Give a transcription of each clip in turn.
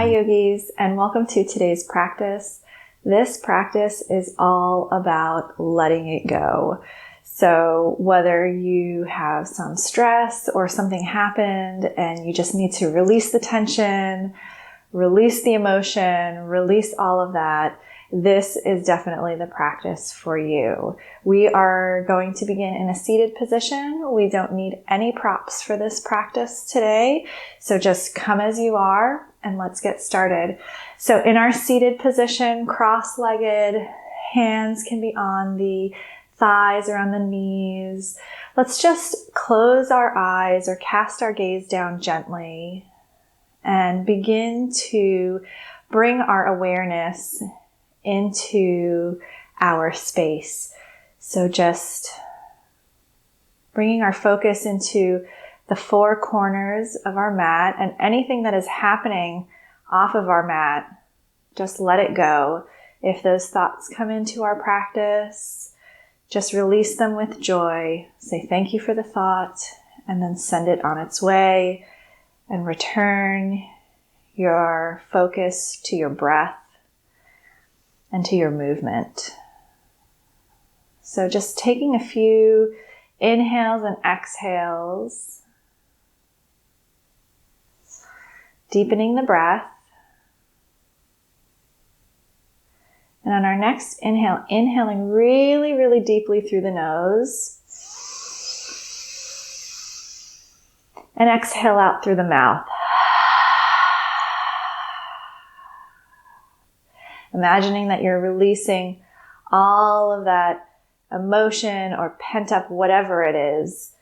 Hi yogis, and welcome to today's practice. This practice is all about letting it go. So whether you have some stress or something happened and you just need to release the tension, release the emotion, release all of that, this is definitely the practice for you. We are going to begin in a seated position. We don't need any props for this practice today. So just come as you are and let's get started. So in our seated position, cross-legged, hands can be on the thighs or on the knees. Let's just close our eyes or cast our gaze down gently and begin to bring our awareness into our space. So just bringing our focus into the four corners of our mat, and anything that is happening off of our mat, just let it go. If those thoughts come into our practice, just release them with joy. Say thank you for the thought, and then send it on its way, and return your focus to your breath and to your movement. So just taking a few inhales and exhales, deepening the breath. And on our next inhale, inhaling really, really deeply through the nose. And exhale out through the mouth. Imagining that you're releasing all of that emotion or pent up whatever it is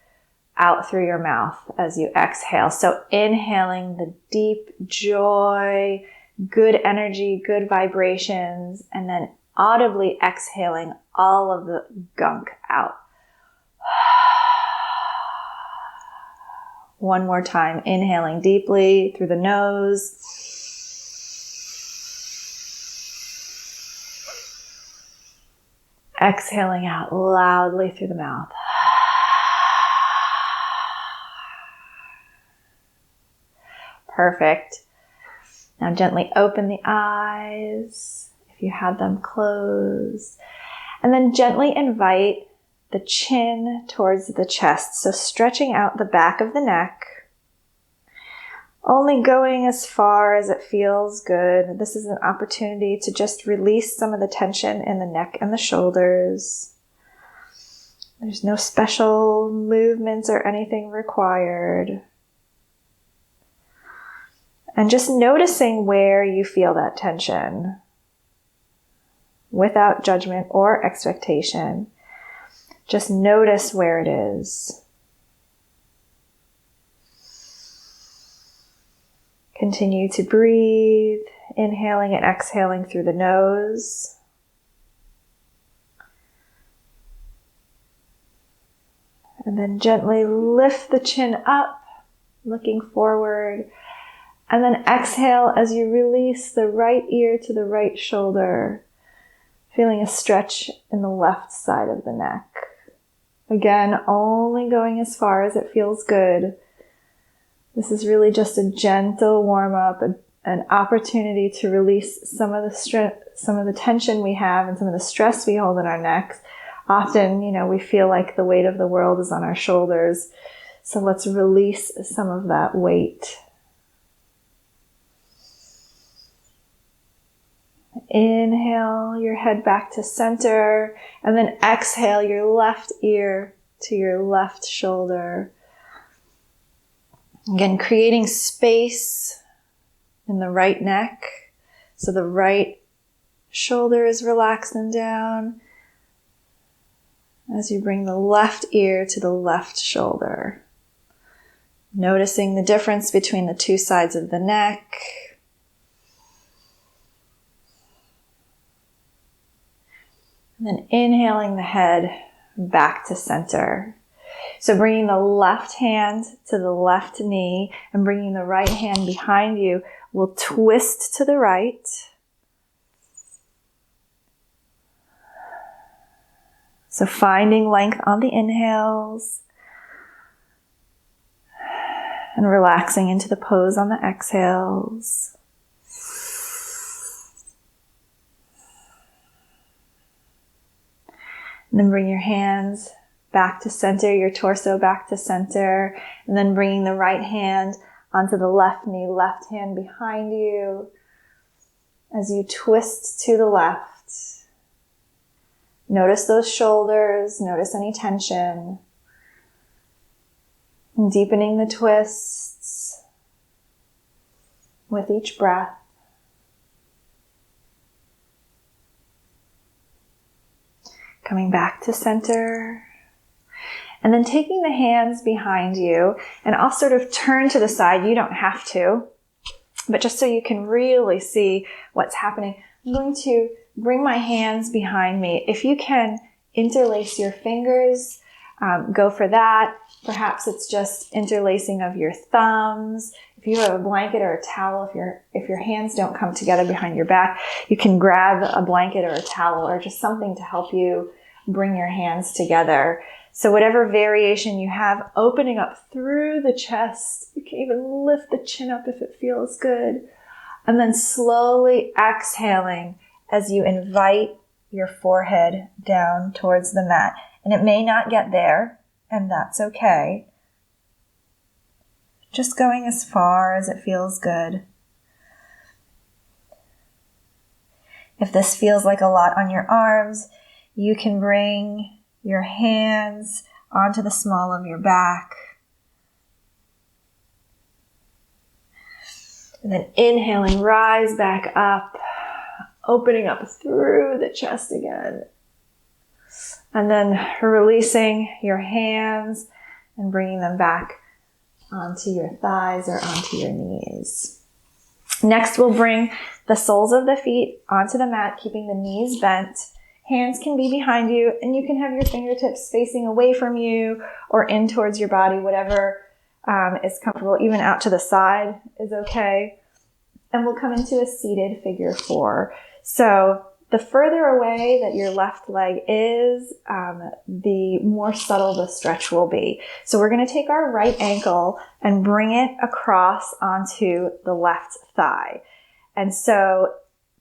out through your mouth as you exhale. So inhaling the deep joy, good energy, good vibrations, and then audibly exhaling all of the gunk out. One more time, inhaling deeply through the nose. Exhaling out loudly through the mouth. Perfect. Now gently open the eyes if you had them closed. And then gently invite the chin towards the chest. So stretching out the back of the neck. Only going as far as it feels good. This is an opportunity to just release some of the tension in the neck and the shoulders. There's no special movements or anything required. And just noticing where you feel that tension without judgment or expectation. Just notice where it is. Continue to breathe, inhaling and exhaling through the nose. And then gently lift the chin up, looking forward. And then exhale as you release the right ear to the right shoulder, feeling a stretch in the left side of the neck. Again, only going as far as it feels good. This is really just a gentle warm-up, an opportunity to release some of the tension we have and some of the stress we hold in our necks. Often, we feel like the weight of the world is on our shoulders. So let's release some of that weight. Inhale your head back to center, and then exhale your left ear to your left shoulder. Again, creating space in the right neck, so the right shoulder is relaxed and down as you bring the left ear to the left shoulder. Noticing the difference between the two sides of the neck. And then inhaling the head back to center. So bringing the left hand to the left knee and bringing the right hand behind you, we'll twist to the right. So finding length on the inhales and relaxing into the pose on the exhales. And then bring your hands back to center, your torso back to center. And then bringing the right hand onto the left knee, left hand behind you. As you twist to the left, notice those shoulders, notice any tension. And deepening the twists with each breath. Coming back to center. And then taking the hands behind you, and I'll sort of turn to the side. You don't have to, but just so you can really see what's happening, I'm going to bring my hands behind me. If you can interlace your fingers, go for that. Perhaps it's just interlacing of your thumbs. If you have a blanket or a towel, if your hands don't come together behind your back, you can grab a blanket or a towel or just something to help you bring your hands together. So whatever variation you have, opening up through the chest. You can even lift the chin up if it feels good. And then slowly exhaling as you invite your forehead down towards the mat. And it may not get there, and that's okay. Just going as far as it feels good. If this feels like a lot on your arms, you can bring your hands onto the small of your back. And then inhaling, rise back up, opening up through the chest again. And then releasing your hands and bringing them back onto your thighs or onto your knees. Next, we'll bring the soles of the feet onto the mat, keeping the knees bent. Hands can be behind you, and you can have your fingertips facing away from you or in towards your body, whatever is comfortable. Even out to the side is okay. And we'll come into a seated figure 4. So the further away that your left leg is, the more subtle the stretch will be. So we're going to take our right ankle and bring it across onto the left thigh. And so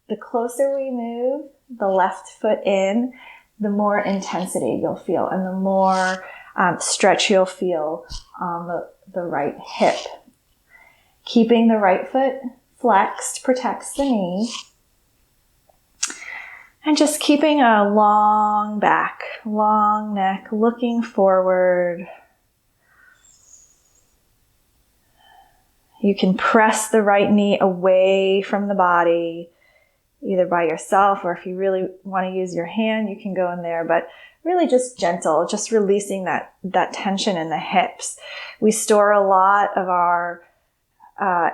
the closer we move the left foot in, the more intensity you'll feel and the more stretch you'll feel on the right hip. Keeping the right foot flexed protects the knee. And just keeping a long back, long neck, looking forward. You can press the right knee away from the body, either by yourself or if you really want to use your hand, you can go in there, but really just gentle, just releasing that tension in the hips. We store a lot of our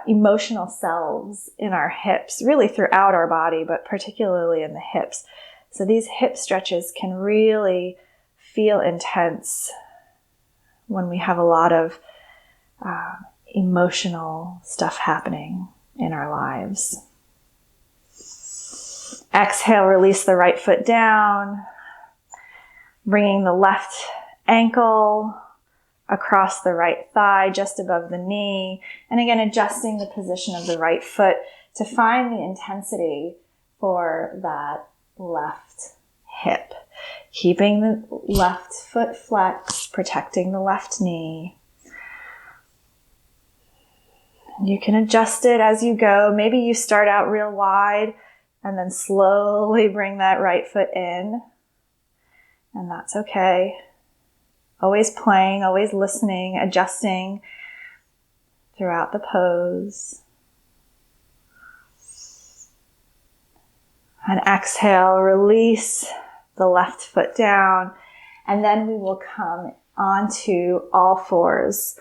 emotional selves in our hips, really throughout our body, but particularly in the hips. So these hip stretches can really feel intense when we have a lot of emotional stuff happening in our lives. Exhale, release the right foot down, bringing the left ankle across the right thigh, just above the knee. And again, adjusting the position of the right foot to find the intensity for that left hip. Keeping the left foot flexed, protecting the left knee. You can adjust it as you go. Maybe you start out real wide and then slowly bring that right foot in. And that's okay. Always playing, always listening, adjusting throughout the pose. And exhale, release the left foot down. And then we will come onto all fours.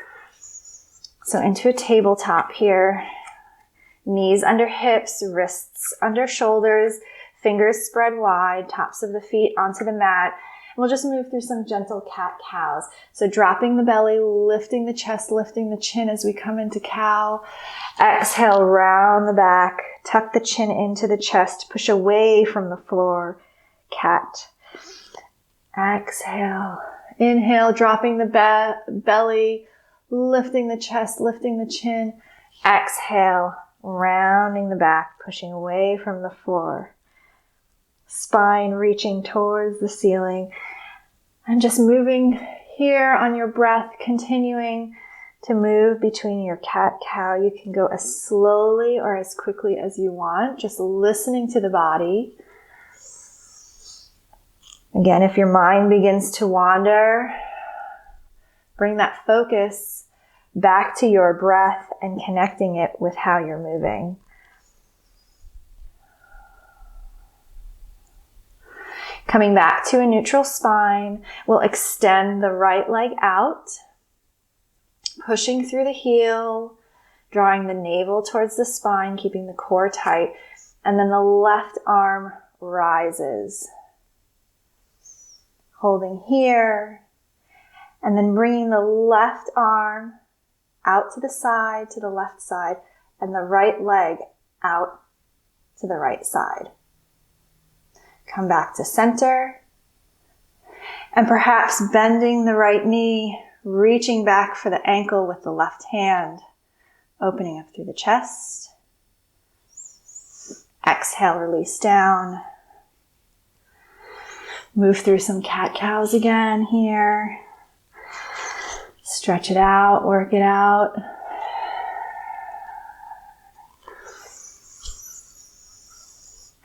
So into a tabletop here. Knees under hips, wrists under shoulders, fingers spread wide, tops of the feet onto the mat. We'll just move through some gentle cat-cows. So dropping the belly, lifting the chest, lifting the chin as we come into cow. Exhale, round the back, tuck the chin into the chest, push away from the floor, cat. Exhale, inhale, dropping the belly, lifting the chest, lifting the chin. Exhale, rounding the back, pushing away from the floor. Spine reaching towards the ceiling. And just moving here on your breath, continuing to move between your cat-cow. You can go as slowly or as quickly as you want, just listening to the body. Again, if your mind begins to wander, bring that focus back to your breath and connecting it with how you're moving. Coming back to a neutral spine, we'll extend the right leg out, pushing through the heel, drawing the navel towards the spine, keeping the core tight, and then the left arm rises. Holding here, and then bringing the left arm out to the left side, and the right leg out to the right side. Come back to center, and perhaps bending the right knee, reaching back for the ankle with the left hand, opening up through the chest. Exhale, release down. Move through some cat-cows again here. Stretch it out, work it out.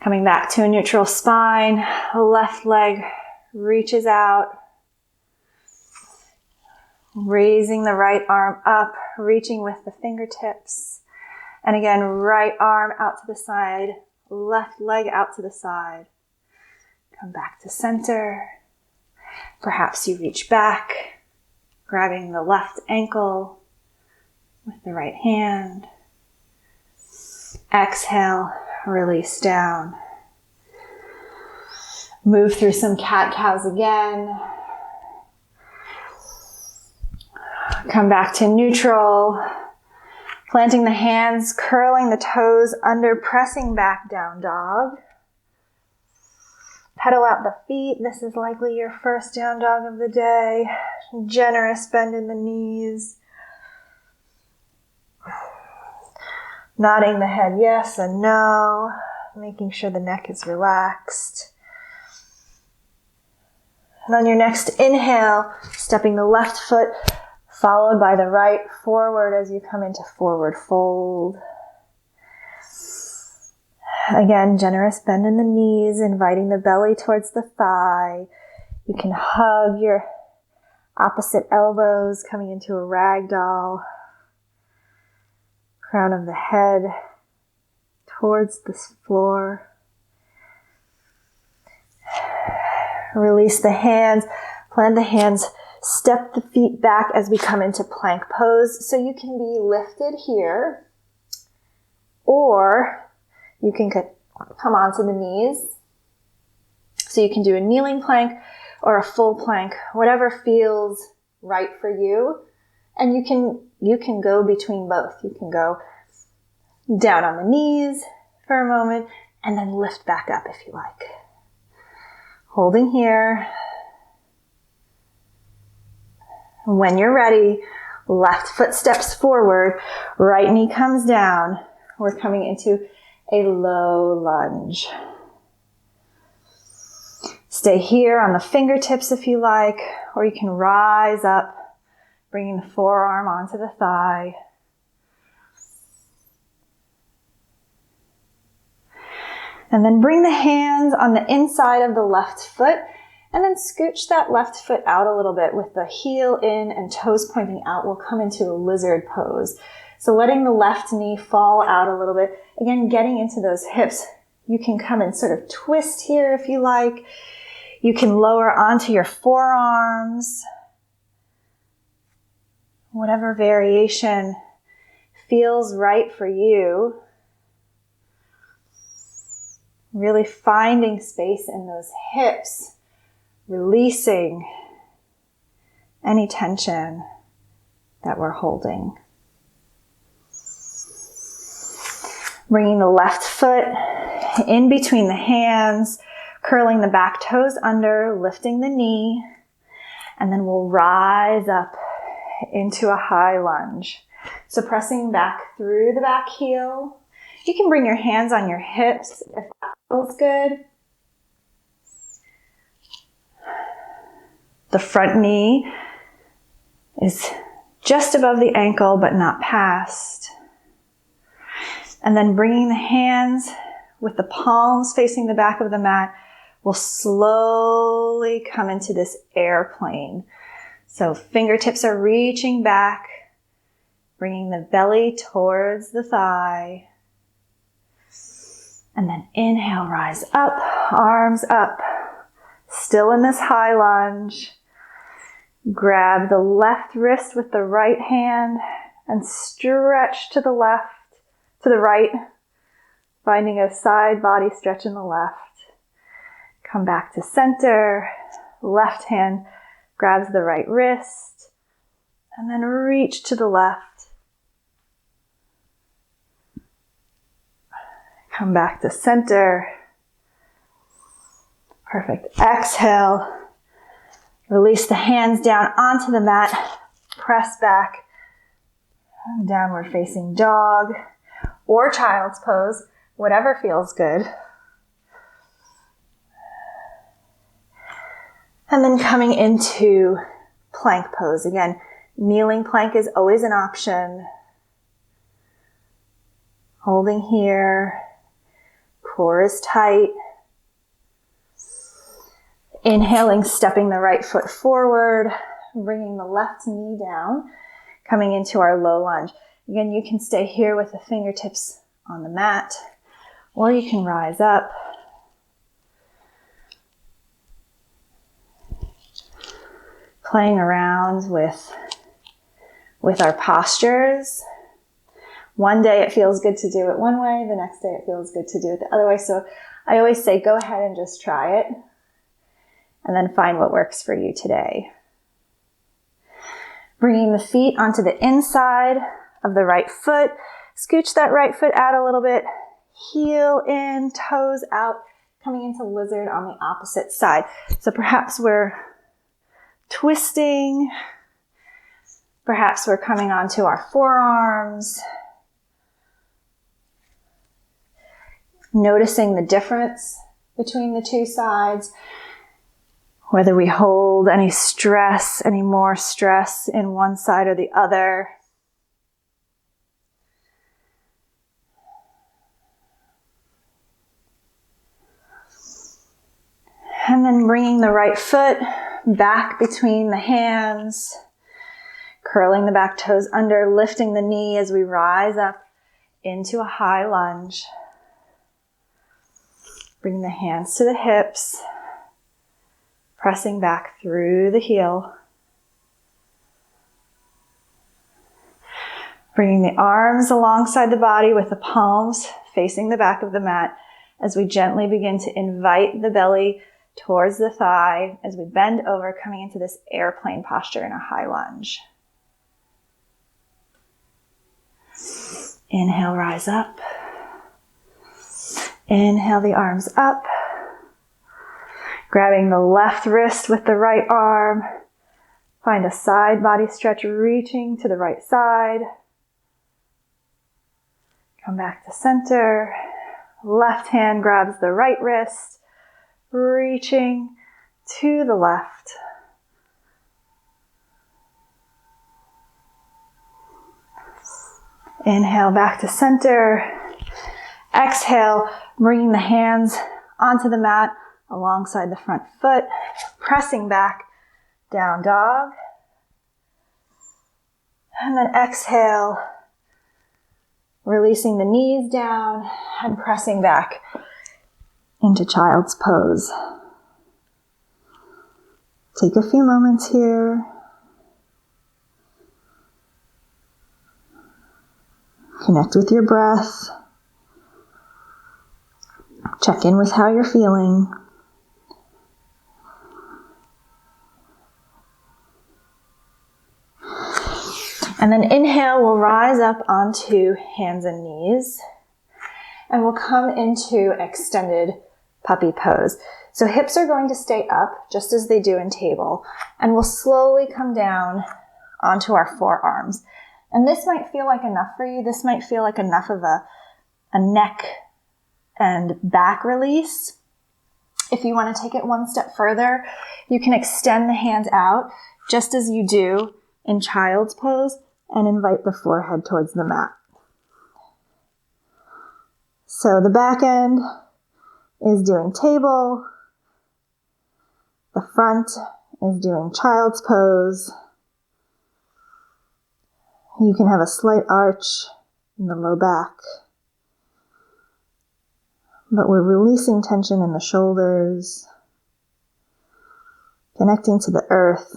Coming back to a neutral spine, left leg reaches out. Raising the right arm up, reaching with the fingertips. And again, right arm out to the side, left leg out to the side. Come back to center. Perhaps you reach back, grabbing the left ankle with the right hand. Exhale, release down. Move through some cat-cows again. Come back to neutral. Planting the hands, curling the toes under, pressing back, down dog. Pedal out the feet. This is likely your first down dog of the day. Generous bend in the knees. Nodding the head yes and no. Making sure the neck is relaxed. And on your next inhale, stepping the left foot followed by the right forward as you come into forward fold. Again, generous bend in the knees, inviting the belly towards the thigh. You can hug your opposite elbows, coming into a ragdoll. Crown of the head towards the floor. Release the hands, plant the hands, step the feet back as we come into plank pose. So you can be lifted here, or you can come onto the knees. So you can do a kneeling plank or a full plank, whatever feels right for you. And you can go between both. You can go down on the knees for a moment and then lift back up if you like. Holding here. When you're ready, left foot steps forward, right knee comes down. We're coming into a low lunge. Stay here on the fingertips if you like, or you can rise up, bringing the forearm onto the thigh. And then bring the hands on the inside of the left foot, and then scooch that left foot out a little bit with the heel in and toes pointing out. We'll come into a lizard pose. So letting the left knee fall out a little bit. Again, getting into those hips. You can come and sort of twist here if you like. You can lower onto your forearms. Whatever variation feels right for you. Really finding space in those hips. Releasing any tension that we're holding. Bringing the left foot in between the hands, curling the back toes under, lifting the knee, and then we'll rise up into a high lunge. So pressing back through the back heel. You can bring your hands on your hips if that feels good. The front knee is just above the ankle, but not past. And then bringing the hands with the palms facing the back of the mat, we'll slowly come into this airplane. So fingertips are reaching back, bringing the belly towards the thigh. And then inhale, rise up, arms up. Still in this high lunge. Grab the left wrist with the right hand and stretch to the right, finding a side body stretch in the left. Come back to center. Left hand grabs the right wrist and then reach to the left. Come back to center. Perfect. Exhale. Release the hands down onto the mat. Press back. Downward facing dog or child's pose, whatever feels good. And then coming into plank pose. Again, kneeling plank is always an option. Holding here. Core is tight. Inhaling, stepping the right foot forward, bringing the left knee down, coming into our low lunge. Again, you can stay here with the fingertips on the mat, or you can rise up. Playing around with our postures. One day it feels good to do it one way, the next day it feels good to do it the other way. So I always say, go ahead and just try it, and then find what works for you today. Bringing the feet onto the inside of the right foot. Scooch that right foot out a little bit. Heel in, toes out, coming into lizard on the opposite side. So perhaps we're twisting. Perhaps we're coming onto our forearms. Noticing the difference between the two sides. Whether we hold any stress, any more stress in one side or the other. And then bringing the right foot back between the hands. Curling the back toes under, lifting the knee as we rise up into a high lunge. Bring the hands to the hips. Pressing back through the heel. Bringing the arms alongside the body with the palms facing the back of the mat as we gently begin to invite the belly towards the thigh as we bend over, coming into this airplane posture in a high lunge. Inhale, rise up. Inhale, the arms up. Grabbing the left wrist with the right arm. Find a side body stretch reaching to the right side. Come back to center. Left hand grabs the right wrist, reaching to the left. Inhale, back to center. Exhale, bringing the hands onto the mat alongside the front foot, pressing back, down dog. And then exhale, releasing the knees down and pressing back into child's pose. Take a few moments here. Connect with your breath. Check in with how you're feeling. And then inhale, we'll rise up onto hands and knees. And we'll come into extended puppy pose. So hips are going to stay up just as they do in table. And we'll slowly come down onto our forearms. And this might feel like enough for you. This might feel like enough of a neck and back release. If you want to take it one step further, you can extend the hands out just as you do in child's pose and invite the forehead towards the mat. So the back end is doing table. The front is doing child's pose. You can have a slight arch in the low back, but we're releasing tension in the shoulders, connecting to the earth.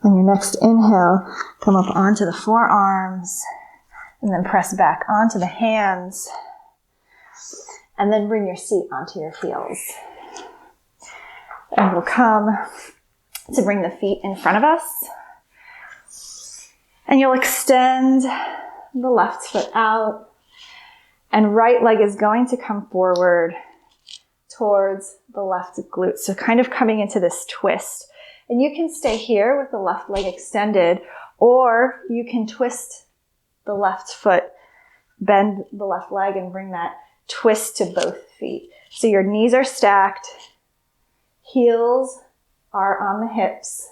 On your next inhale, come up onto the forearms and then press back onto the hands, and then bring your seat onto your heels. And we'll come to bring the feet in front of us. And you'll extend the left foot out, and right leg is going to come forward towards the left glute. So kind of coming into this twist. And you can stay here with the left leg extended, or you can twist the left foot, bend the left leg, and bring that twist to both feet. So your knees are stacked, heels are on the hips,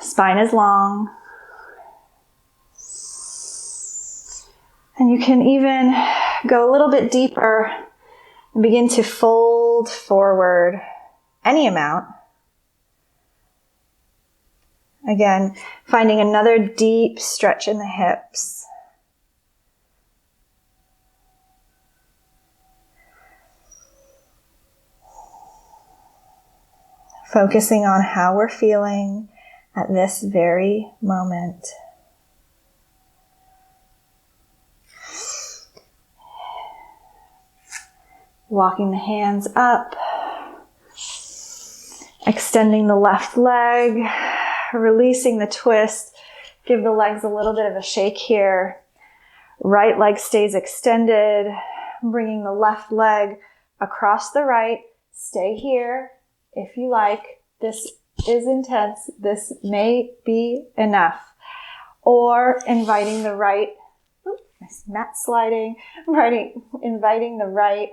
spine is long, and you can even go a little bit deeper and begin to fold forward any amount. Again, finding another deep stretch in the hips. Focusing on how we're feeling at this very moment. Walking the hands up, extending the left leg, releasing the twist. Give the legs a little bit of a shake here. Right leg stays extended, bringing the left leg across the right. Stay here if you like. This is intense. This may be enough. Or inviting the right, nice mat sliding, inviting the right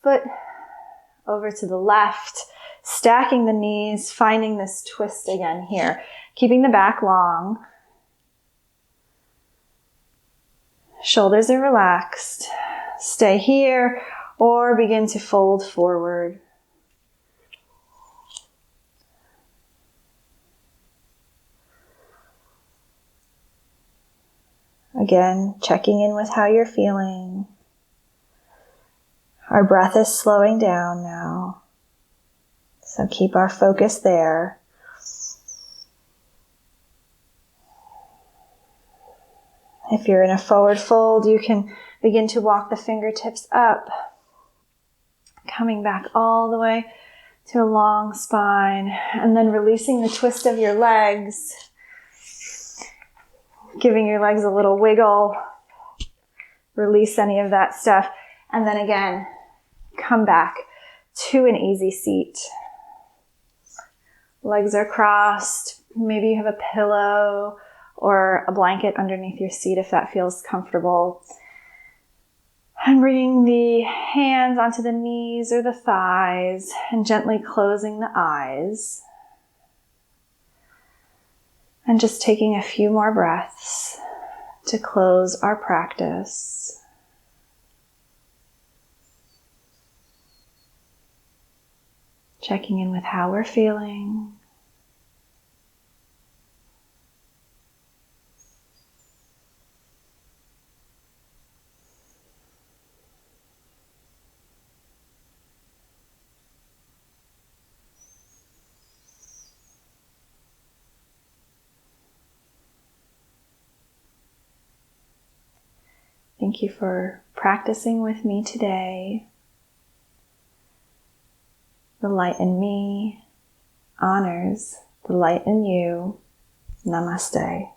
foot over to the left, stacking the knees, finding this twist again here. Keeping the back long. Shoulders are relaxed. Stay here or begin to fold forward. Again, checking in with how you're feeling. Our breath is slowing down now, so keep our focus there. If you're in a forward fold, you can begin to walk the fingertips up, coming back all the way to a long spine, and then releasing the twist of your legs, giving your legs a little wiggle, release any of that stuff, and then again, come back to an easy seat. Legs are crossed. Maybe you have a pillow or a blanket underneath your seat if that feels comfortable. And bringing the hands onto the knees or the thighs and gently closing the eyes. And just taking a few more breaths to close our practice. Checking in with how we're feeling. Thank you for practicing with me today. The light in me honors the light in you. Namaste.